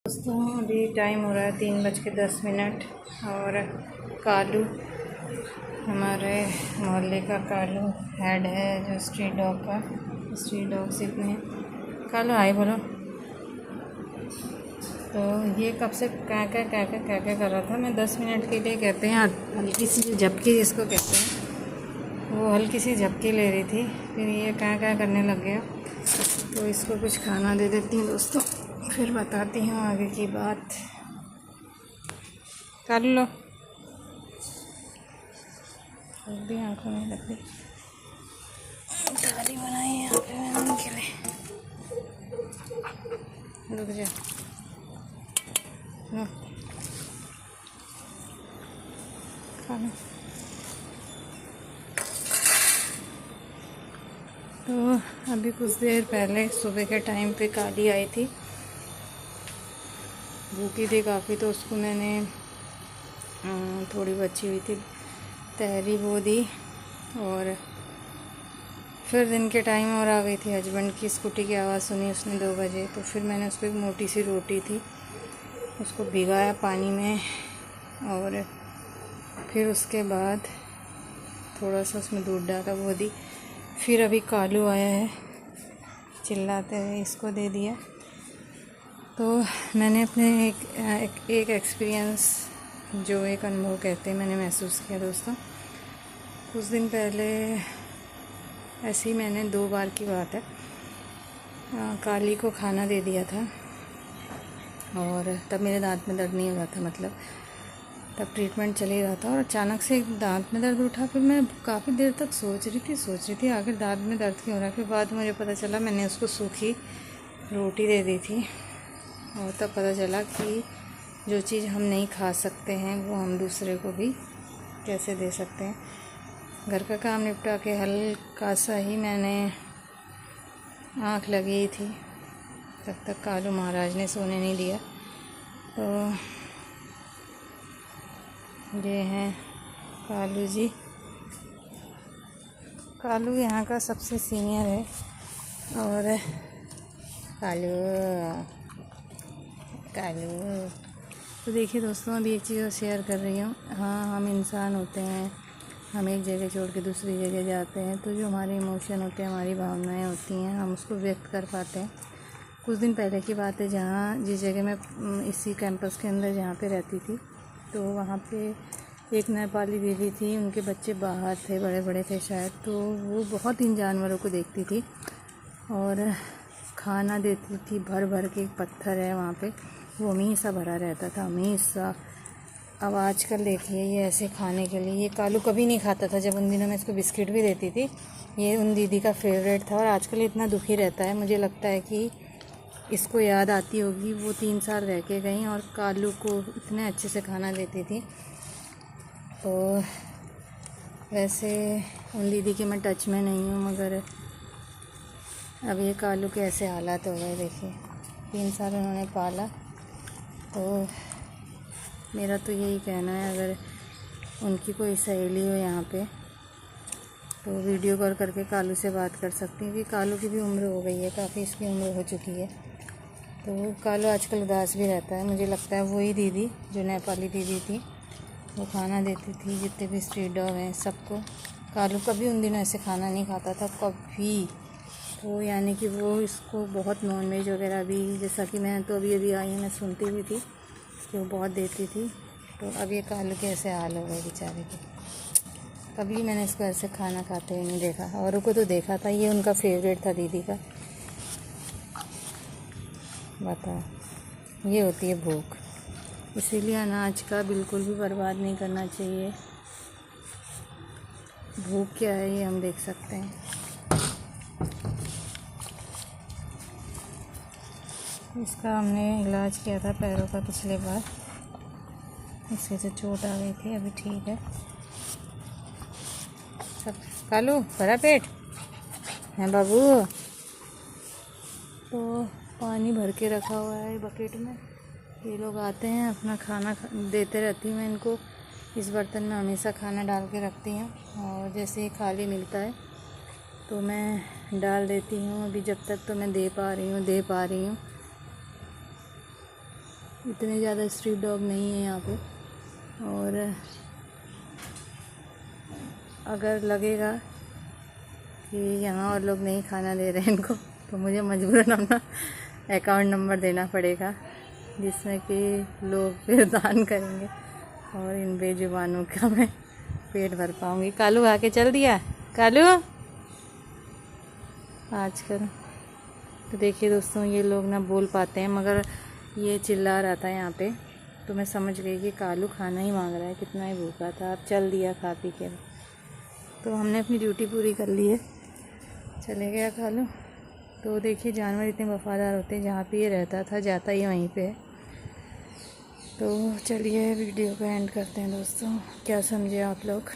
दोस्तों अभी टाइम हो रहा है 3:10 और कालू हमारे मोहल्ले का कालू हेड है जो स्ट्रीट डॉग से इतने कालू हाय बोलो। तो ये कब से क्या कर रहा था। मैं 10 मिनट के लिए कहते हैं हल्की सी झपकी जिसको कहते हैं, वो हल्की सी झपकी ले रही थी, फिर ये क्या करने लग गया। तो इसको कुछ खाना दे देती हूँ दोस्तों, फिर बताती हूँ आगे की बात। कर लो जल्दी, आँखों में लग गई। थाली बनाई यहाँ पे मैंने उनके लिए, रुक जा खाना। तो अभी कुछ देर पहले सुबह के टाइम पे काली आई थी, भूखी थी काफ़ी, तो उसको मैंने थोड़ी बची हुई थी तहरी वो दी। और फिर दिन के टाइम और आ गई थी, हस्बैंड की स्कूटी की आवाज़ सुनी उसने 2 बजे। तो फिर मैंने उसको एक मोटी सी रोटी थी उसको भिगाया पानी में, और फिर उसके बाद थोड़ा सा उसमें दूध डाला वो दी। फिर अभी कालू आया है चिल्लाते हुए, इसको दे दिया। तो मैंने अपने एक एक्सपीरियंस, जो एक अनुभव कहते हैं, मैंने महसूस किया दोस्तों। कुछ दिन पहले ऐसी मैंने 2 बार की बात है, काली को खाना दे दिया था और तब मेरे दांत में दर्द नहीं हो रहा था, मतलब तब ट्रीटमेंट चल ही रहा था। और अचानक से दांत में दर्द उठा। फिर मैं काफ़ी देर तक सोच रही थी आखिर दांत में दर्द क्यों हो रहा है। फिर बाद में मुझे पता चला मैंने उसको सूखी रोटी दे दी थी, और तब पता चला कि जो चीज़ हम नहीं खा सकते हैं वो हम दूसरे को भी कैसे दे सकते हैं। घर का काम निपटा के हल्का सा ही मैंने आँख लगी थी, तब तक कालू महाराज ने सोने नहीं दिया। तो ये हैं कालू जी। कालू यहाँ का सबसे सीनियर है। और कालू तो देखिए दोस्तों, अभी एक चीज़ शेयर कर रही हूँ। हाँ, हम इंसान होते हैं, हम एक जगह छोड़ के दूसरी जगह जाते हैं, तो जो हमारे इमोशन होते हैं, हमारी भावनाएं होती हैं, हम उसको व्यक्त कर पाते हैं। कुछ दिन पहले की बात है, जिस जगह मैं इसी कैंपस के अंदर जहाँ पे रहती थी, तो वहाँ पे एक नेपाली दीदी थी, उनके बच्चे बाहर थे, बड़े बड़े थे शायद। तो वो बहुत इन जानवरों को देखती थी और खाना देती थी भर भर के। एक पत्थर है वहाँ पे, वो हमेशा भरा रहता था, हमेशा। अब आजकल देखिए ये ऐसे खाने के लिए, ये कालू कभी नहीं खाता था। जब उन दिनों मैं इसको बिस्किट भी देती थी, ये उन दीदी का फेवरेट था। और आजकल इतना दुखी रहता है, मुझे लगता है कि इसको याद आती होगी। वो 3 साल रह के गई और कालू को इतने अच्छे से खाना देती थी। तो वैसे उन दीदी के मैं टच में नहीं हूँ, मगर अब ये कालू के ऐसे हालात हो गए। देखिए 3 साल उन्होंने पाला। तो मेरा तो यही कहना है, अगर उनकी कोई सहेली हो यहाँ पे, तो वीडियो कॉल करके कालू से बात कर सकती हैं, क्योंकि कालू की भी उम्र हो गई है, काफ़ी इसकी उम्र हो चुकी है। तो कालू आजकल उदास भी रहता है। मुझे लगता है वही दीदी जो नेपाली दीदी थी, वो खाना देती थी जितने भी स्ट्रीट डॉग हैं सबको। कालू कभी उन दिनों ऐसे खाना नहीं खाता था, कभी। तो यानी कि वो इसको बहुत नॉनवेज वगैरह भी, जैसा कि मैं तो अभी आई हूँ, मैं सुनती भी थी कि वो बहुत देती थी। तो अब ये कालू के ऐसे हाल हो गए बेचारे के। कभी मैंने इसको ऐसे खाना खाते हुए नहीं देखा। औरों को तो देखा था, ये उनका फेवरेट था दीदी का। बताओ, ये होती है भूख। इसीलिए अनाज का बिल्कुल भी बर्बाद नहीं करना चाहिए। भूख क्या है ये हम देख सकते हैं। इसका हमने इलाज किया था पैरों का पिछले बार, इससे जो चोट आ गई थी, अभी ठीक है सब। कालू भरा पेट है बाबू। तो पानी भर के रखा हुआ है बकेट में। ये लोग आते हैं, अपना खाना देते रहती हूँ मैं इनको। इस बर्तन में हमेशा खाना डाल के रखती हूँ, और जैसे ही खाली मिलता है तो मैं डाल देती हूँ। अभी जब तक तो मैं दे पा रही हूँ। इतने ज़्यादा स्ट्रीट डॉग नहीं है यहाँ पे। और अगर लगेगा कि यहाँ और लोग नहीं खाना दे रहे हैं इनको, तो मुझे मजबूरन अपना अकाउंट नंबर देना पड़ेगा, जिसमें कि लोग फिर दान करेंगे और इन बेजुबानों का मैं पेट भर पाऊँगी। कालू आके चल दिया, कालू आजकल तो देखिए दोस्तों, ये लोग ना बोल पाते हैं, मगर ये चिल्ला रहा था यहाँ पे, तो मैं समझ गई कि कालू खाना ही मांग रहा है, कितना ही भूखा था। अब चल दिया खा पी के, तो हमने अपनी ड्यूटी पूरी कर ली है, चले गया कालू। तो देखिए जानवर इतने वफ़ादार होते हैं, जहाँ पे ये रहता था जाता ही वहीं पे। तो चलिए वीडियो को एंड करते हैं दोस्तों, क्या समझे आप लोग।